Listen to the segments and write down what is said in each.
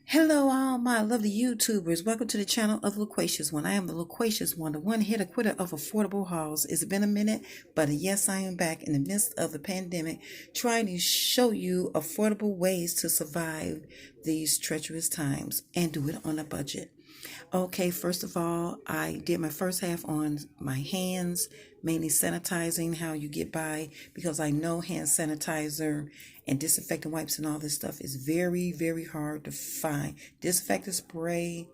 Hello, all my lovely YouTubers. Welcome to the channel of the Loquacious One. I am the Loquacious One, the one-hitter quitter of affordable hauls. It's been a minute, but yes, I am back in the midst of the pandemic, trying to show you affordable ways to survive these treacherous times and do it on a budget. Okay, first of all, I did my first half on my hands, mainly sanitizing, how you get by, because I know hand sanitizer and disinfectant wipes and all this stuff is very, very hard to find. Disinfectant spray,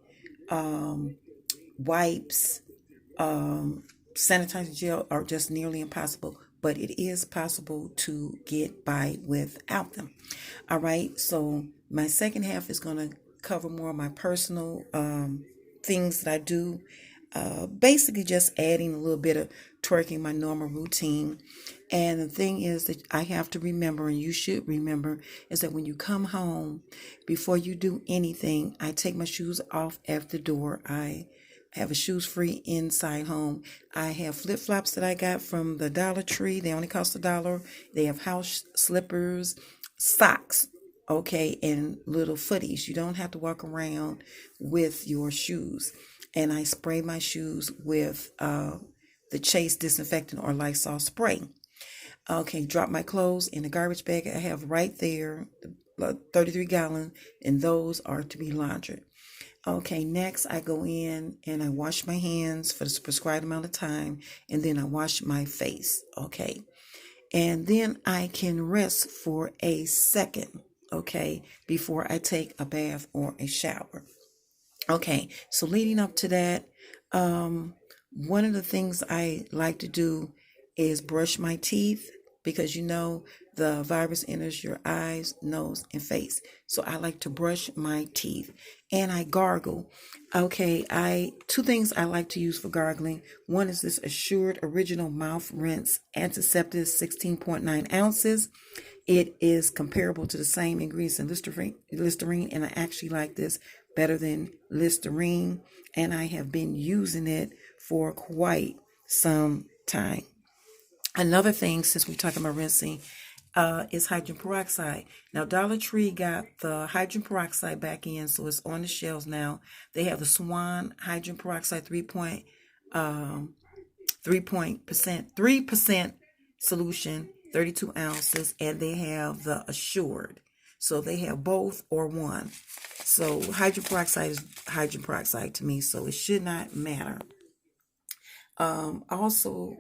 wipes, sanitizing gel are just nearly impossible, but it is possible to get by without them. All right, so my second half is going to cover more of my personal things that I do. Basically just adding a little bit of twerking my normal routine. And the thing is that I have to remember, and you should remember, is that when you come home, before you do anything, I take my shoes off at the door. I have a shoes free inside home. I have flip flops that I got from the Dollar Tree. They only cost $1. They have house slippers, socks, okay, and little footies. You don't have to walk around with your shoes. And I spray my shoes with the Chase disinfectant or Lysol spray. Okay, drop my clothes in the garbage bag I have right there, 33 gallon, and those are to be laundered. Okay, next I go in and I wash my hands for the prescribed amount of time, and then I wash my face. Okay, and then I can rest for a second, okay, before I take a bath or a shower. Okay, so leading up to that, one of the things I like to do is brush my teeth, because the virus enters your eyes, nose, and face. So I like to brush my teeth and I gargle. Okay, two things I like to use for gargling. One is this Assured Original Mouth Rinse Antiseptic, 16.9 ounces. It is comparable to the same ingredients in Listerine, and I actually like this better than Listerine, and I have been using it for quite some time. Another thing, since we're talking about rinsing, is hydrogen peroxide. Now, Dollar Tree got the hydrogen peroxide back in, so it's on the shelves now. They have the Swan hydrogen peroxide 3% solution, 32 ounces, and they have the Assured. So they have both or one. So hydrogen peroxide is hydrogen peroxide to me, so it should not matter. Also,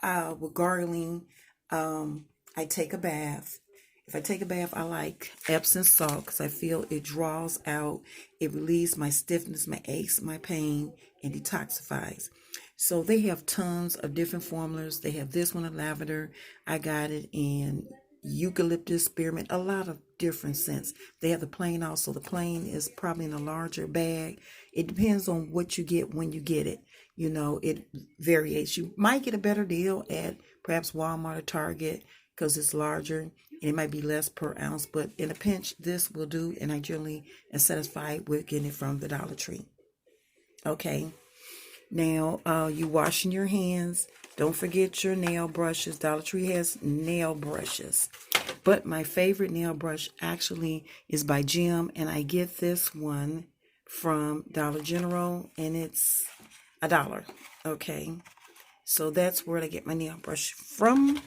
with gargling, I take a bath. If I take a bath, I like Epsom salt because I feel it draws out, it relieves my stiffness, my aches, my pain, and detoxifies. So they have tons of different formulas. They have this one in lavender. I got it in eucalyptus, spearmint, a lot of different scents. They have the plain also. The plain is probably in a larger bag. It depends on what you get when you get it. It varies. You might get a better deal at perhaps Walmart or Target because it's larger and it might be less per ounce, but in a pinch, this will do, and I generally am satisfied with getting it from the Dollar Tree. Okay. Now, you washing your hands. Don't forget your nail brushes. Dollar Tree has nail brushes. But my favorite nail brush actually is by Jim, and I get this one from Dollar General, and it's $1. Okay. So that's where I get my nail brush from.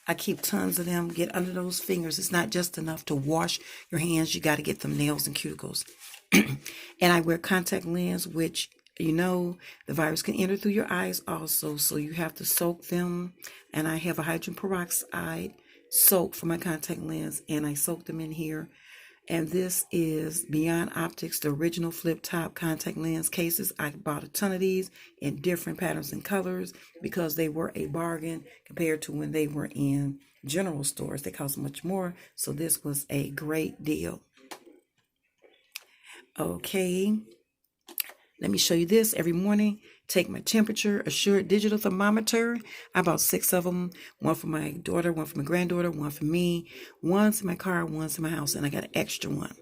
I keep tons of them. Get under those fingers. It's not just enough to wash your hands. You got to get them nails and cuticles. And I wear contact lens, which the virus can enter through your eyes also, so you have to soak them. And I have a hydrogen peroxide soak for my contact lens, and I soak them in here. And this is Beyond Optics, the original flip top contact lens cases. I bought a ton of these in different patterns and colors because they were a bargain compared to when they were in general stores. They cost much more, so this was a great deal. Okay. Let me show you this. Every morning, take my temperature, Assured digital thermometer. I bought 6 of them. One for my daughter, one for my granddaughter, one for me. One's in my car, one's in my house, and I got an extra one in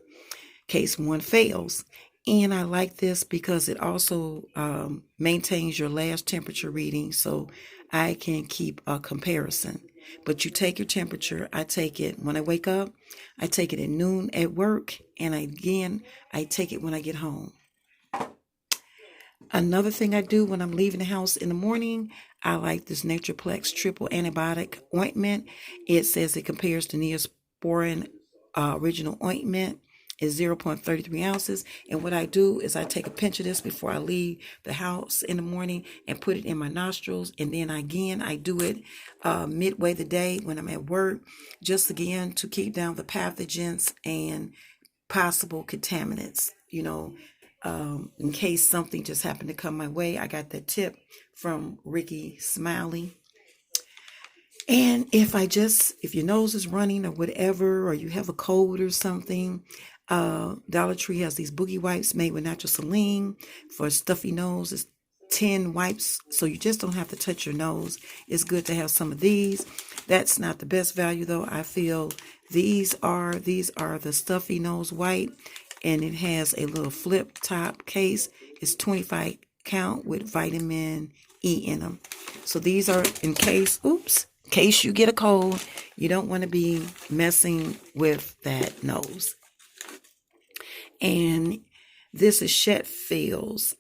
case one fails. And I like this because it also maintains your last temperature reading, so I can keep a comparison. but you take your temperature. I take it when I wake up, I take it at noon at work, and I take it when I get home. Another thing I do when I'm leaving the house in the morning, I like this Plex triple antibiotic ointment. It says it compares to Neosporin original ointment is 0.33 ounces. And what I do is I take a pinch of this before I leave the house in the morning and put it in my nostrils. And then I do it midway the day when I'm at work, just again to keep down the pathogens and possible contaminants, in case something just happened to come my way. I got that tip from Ricky Smiley. And if your nose is running or whatever, or you have a cold or something, Dollar Tree has these Boogie Whites made with natural saline for a stuffy nose. It's 10 wipes, so you just don't have to touch your nose. It's good to have some of these. That's not the best value though. I feel these are the stuffy nose wipe, and it has a little flip top case. It's 25 count with vitamin E in them. So these are in case you get a cold, you don't want to be messing with that nose. And this is Shetfield's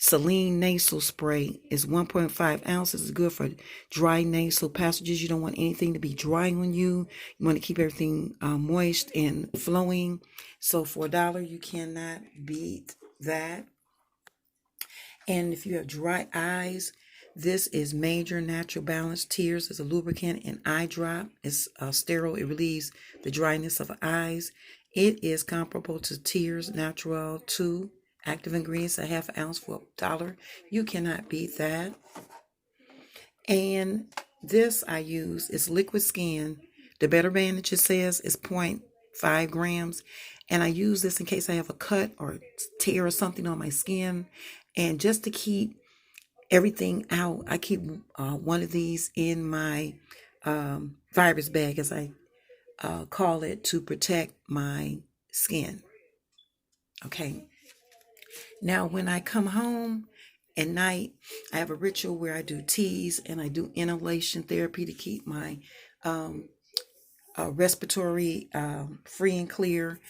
Saline nasal spray. Is 1.5 ounces. It's good for dry nasal passages. You don't want anything to be dry on you. You want to keep everything moist and flowing. So for $1, you cannot beat that. And if you have dry eyes, this is Major Natural Balance Tears. It's a lubricant and eye drop. It's sterile. It relieves the dryness of eyes. It is comparable to Tears Natural 2. Active ingredients, a half ounce for $1. You cannot beat that. And this I use is Liquid Skin. The Better Bandage, it says, is 0.5 grams. And I use this in case I have a cut or tear or something on my skin. And just to keep everything out, I keep one of these in my virus bag, as I call it, to protect my skin. Okay. Now, when I come home at night, I have a ritual where I do teas and I do inhalation therapy to keep my respiratory free and clear.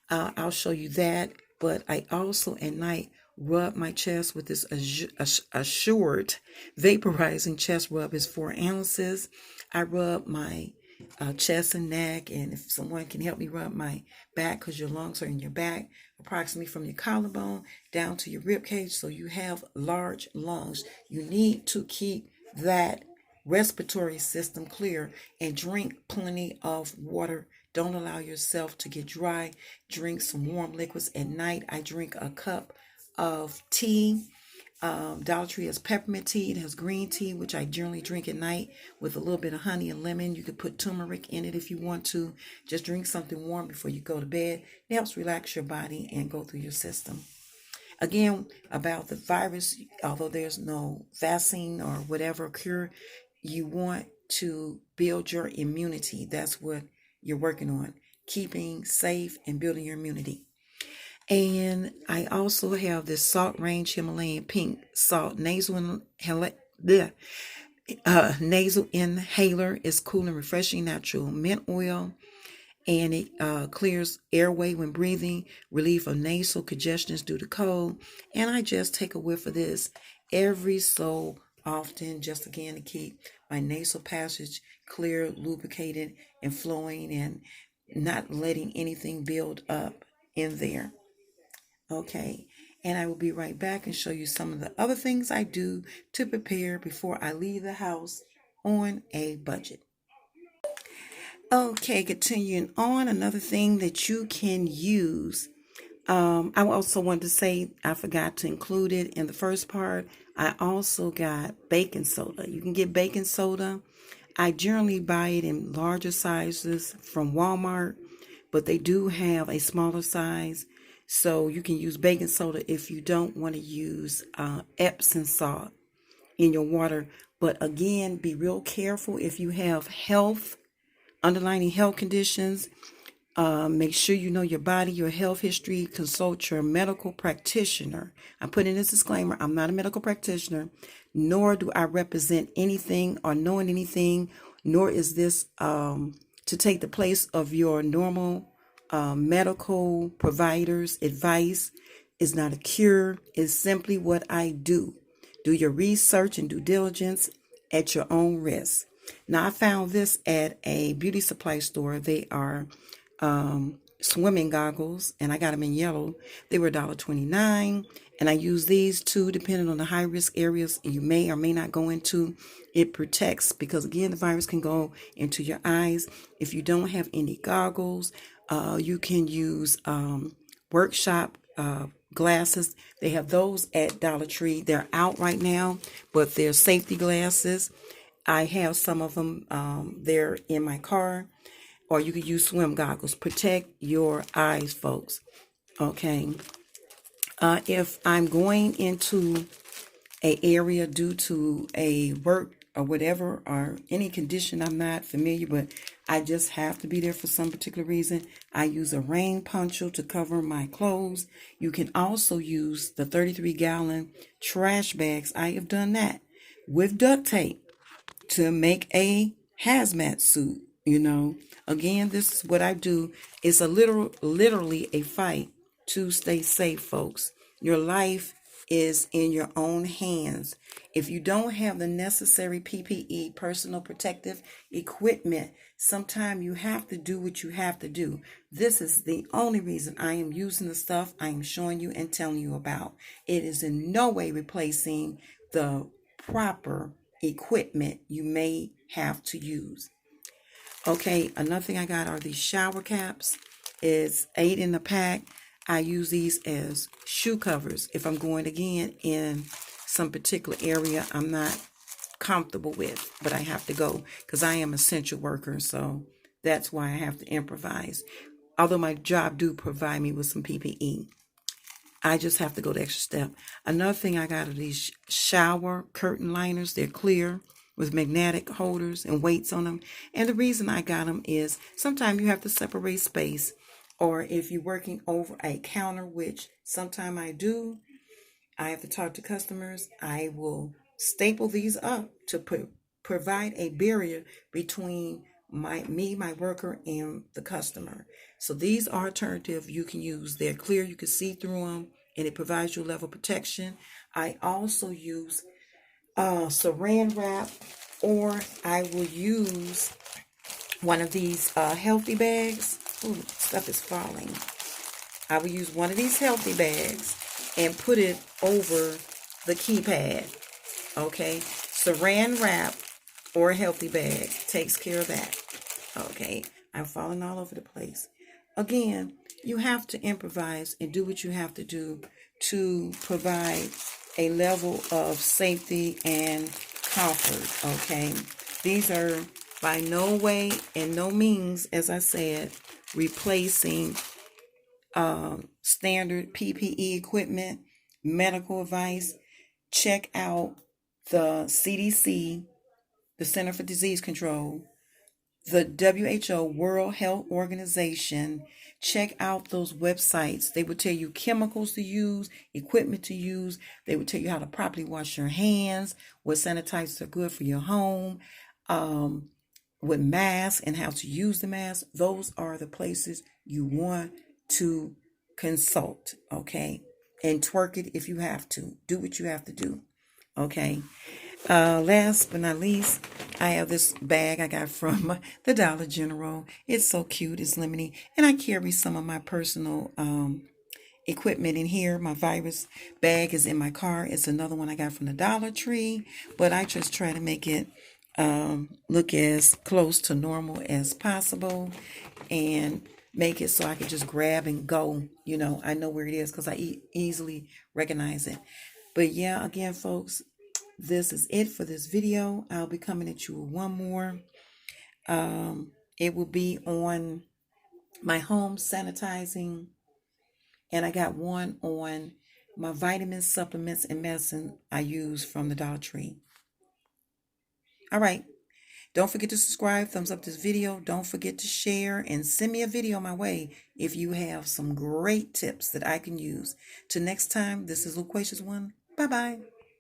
I'll show you that. But I also at night rub my chest with this Assured vaporizing chest rub. Is 4 ounces. I rub my chest and neck, and if someone can help me rub my back, because your lungs are in your back, approximately from your collarbone down to your rib cage, so you have large lungs. You need to keep that respiratory system clear and drink plenty of water. Don't allow yourself to get dry. Drink some warm liquids. At night, I drink a cup of tea. Dollar Tree has peppermint tea. It has green tea, which I generally drink at night with a little bit of honey and lemon. You could put turmeric in it if you want to. Just drink something warm before you go to bed. It helps relax your body and go through your system. Again, about the virus, although there's no vaccine or whatever cure, you want to build your immunity. That's what you're working on, keeping safe and building your immunity. And I also have this Salt Range Himalayan Pink Salt Nasal Inhaler. Is cool and refreshing, natural mint oil, and it clears airway when breathing, relief of nasal congestions due to cold. And I just take a whiff of this every so often, just again to keep my nasal passage clear, lubricated, and flowing, and not letting anything build up in there. Okay, and I will be right back and show you some of the other things I do to prepare before I leave the house on a budget. Okay, continuing on, another thing that you can use. I also wanted to say, I forgot to include it in the first part. I also got baking soda. You can get baking soda. I generally buy it in larger sizes from Walmart, but they do have a smaller size. So you can use baking soda if you don't want to use Epsom salt in your water. But again, be real careful if you have underlying health conditions. Make sure you know your body, your health history. Consult your medical practitioner. I'm putting this disclaimer. I'm not a medical practitioner, nor do I represent anything or knowing anything, nor is this to take the place of your normal medical provider's advice. It's not a cure. It's simply what I do. Do your research and due diligence at your own risk. Now, I found this at a beauty supply store. They are swimming goggles, and I got them in yellow. They were $1.29, and I use these too, depending on the high risk areas you may or may not go into. It protects, because again, the virus can go into your eyes. If you don't have any goggles, you can use workshop glasses. They have those at Dollar Tree. They're out right now, but they're safety glasses. I have some of them there in my car. Or you could use swim goggles. Protect your eyes, folks. Okay. If I'm going into a area due to a work or whatever, or any condition I'm not familiar, but I just have to be there for some particular reason, I use a rain poncho to cover my clothes. You can also use the 33-gallon trash bags. I have done that with duct tape to make a hazmat suit. Again, this is what I do. It's literally a fight to stay safe, folks. Your life is in your own hands. If you don't have the necessary PPE, personal protective equipment, sometimes you have to do what you have to do. This is the only reason I am using the stuff I am showing you and telling you about. It is in no way replacing the proper equipment you may have to use. Okay, another thing I got are these shower caps. It's 8 in the pack. I use these as shoe covers if I'm going again in some particular area I'm not comfortable with, but I have to go because I am an essential worker, so that's why I have to improvise. Although my job do provide me with some PPE, I just have to go the extra step. Another thing I got are these shower curtain liners. They're clear with magnetic holders and weights on them. And the reason I got them is sometimes you have to separate space, or if you're working over a counter, which sometimes I do, I have to talk to customers. I will staple these up to provide a barrier between my worker, and the customer. So these are alternative you can use. They're clear, you can see through them, and it provides you a level of protection. I also use saran wrap, or I will use one of these healthy bags. Ooh, stuff is falling. I will use one of these healthy bags and put it over the keypad. Okay, saran wrap or a healthy bag takes care of that. Okay, I'm falling all over the place. Again, you have to improvise and do what you have to do to provide a level of safety and comfort. Okay, these are by no way and no means, as I said, replacing standard PPE equipment, medical advice. Check out the CDC, the Center for Disease Control, the WHO, World Health Organization. Check out those websites. They will tell you chemicals to use, equipment to use. They will tell you how to properly wash your hands, what sanitizers are good for your home, with masks and how to use the mask. Those are the places you want to consult, okay? And twerk it if you have to. Do what you have to do, okay? Last but not least, I have this bag I got from the Dollar General. It's so cute. It's lemony. And I carry some of my personal equipment in here. My virus bag is in my car. It's another one I got from the Dollar Tree. But I just try to make it look as close to normal as possible and make it so I can just grab and go. I know where it is because I easily recognize it. But yeah, again, folks, this is it for this video. I'll be coming at you with one more. It will be on my home sanitizing, and I got one on my vitamins, supplements, and medicine I use from the Dollar Tree. All right. Don't forget to subscribe, thumbs up this video. Don't forget to share and send me a video my way if you have some great tips that I can use. Till next time, this is Loquacious One. Bye-bye.